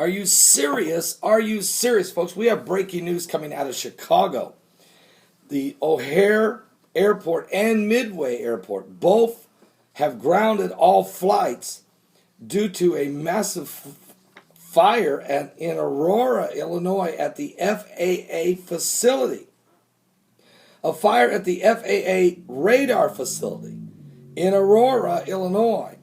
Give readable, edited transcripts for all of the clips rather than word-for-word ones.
Are you serious? Are you serious, folks? We have breaking news coming out of Chicago. The O'Hare Airport and Midway Airport both have grounded all flights due to a massive fire in Aurora, Illinois at the FAA facility. A fire at the FAA radar facility in Aurora, Illinois,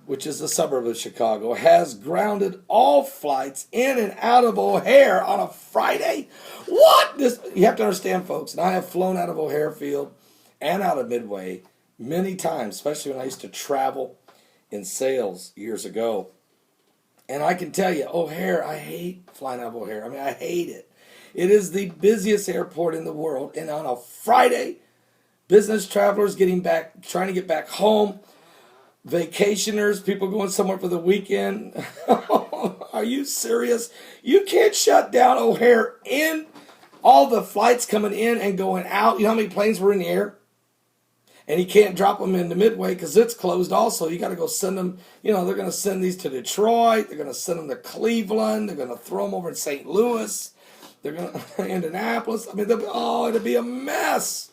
which is a suburb of Chicago, has grounded all flights in and out of O'Hare on a Friday. What? You have to understand, folks, and I have flown out of O'Hare Field and out of Midway many times, especially when I used to travel in sales years ago. And I can tell you, O'Hare, I hate flying out of O'Hare. I mean, I hate it. It is the busiest airport in the world, and on a Friday, business travelers trying to get back home, vacationers, people going somewhere for the weekend. Are you serious? You can't shut down O'Hare in all the flights coming in and going out. You know how many planes were in the air? And you can't drop them into Midway because it's closed also. You got to go send them, they're going to send these to Detroit. They're going to send them to Cleveland. They're going to throw them over in St. Louis. They're going to Indianapolis. I mean, it'll be a mess.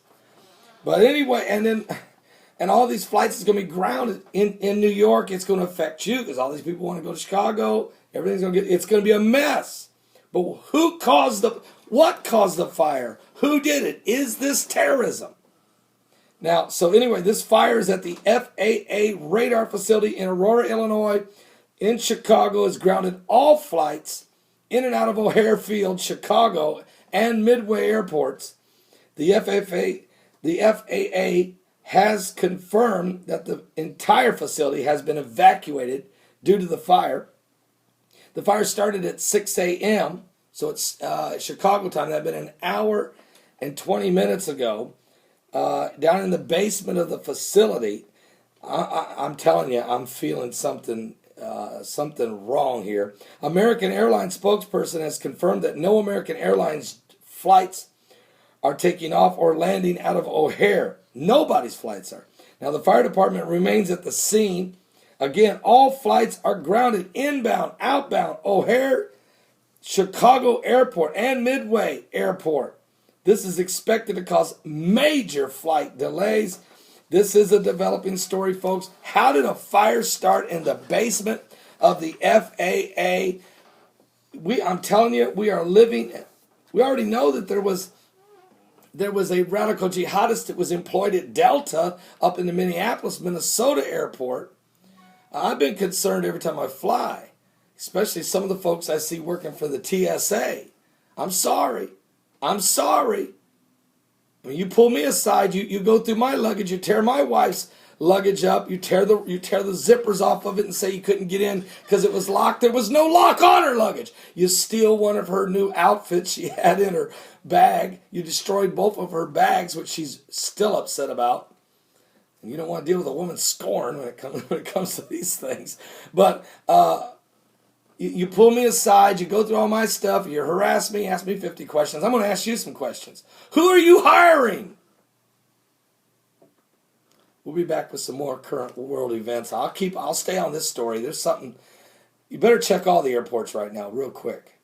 But anyway, and all these flights is going to be grounded in New York. It's going to affect you because all these people want to go to Chicago. It's going to be a mess. But what caused the fire? Who did it? Is this terrorism? Now, so anyway, this fire is at the FAA radar facility in Aurora, Illinois. In Chicago, has grounded all flights in and out of O'Hare Field, Chicago, and Midway airports. The FAA has confirmed that the entire facility has been evacuated due to the fire. The fire started at 6 a.m., so it's Chicago time. That had been an hour and 20 minutes ago. Down in the basement of the facility. I'm telling you, I'm feeling something wrong here. American Airlines spokesperson has confirmed that no American Airlines flights are taking off or landing out of O'Hare. Nobody's flights are. Now, the fire department remains at the scene. Again, all flights are grounded inbound, outbound, O'Hare, Chicago Airport, and Midway Airport. This is expected to cause major flight delays. This is a developing story, folks. How did a fire start in the basement of the FAA? I'm telling you, we already know that there was a radical jihadist that was employed at Delta up in the Minneapolis, Minnesota airport. I've been concerned every time I fly, especially some of the folks I see working for the TSA. I'm sorry. When you pull me aside, you go through my luggage, you tear my wife's luggage up, you tear the zippers off of it and say you couldn't get in because it was locked. There was no lock on her luggage. You steal one of her new outfits she had in her bag. You destroyed both of her bags, which she's still upset about. And you don't want to deal with a woman's scorn when it comes to these things. But you pull me aside, you go through all my stuff, you harass me, ask me 50 questions. I'm going to ask you some questions. Who are you hiring? We'll be back with some more current world events. I'll stay on this story. There's something. You better check all the airports right now real quick.